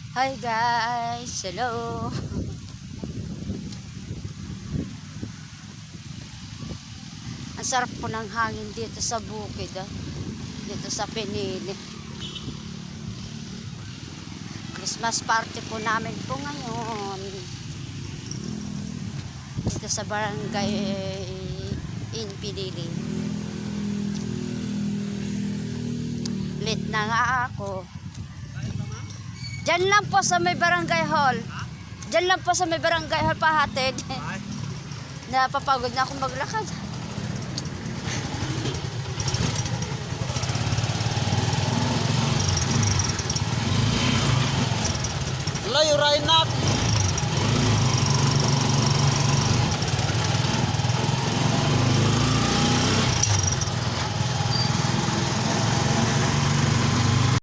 Hi guys, hello. Ang sarap po ng hangin dito sa bukid, dito sa Pinili. Christmas party po namin po ngayon dito sa barangay in Pinili. Late na nga ako. Diyan lang po sa may barangay hall. Diyan lang po sa may barangay hall pahatid. Napapagod na akong maglakad. Layo, Rainak!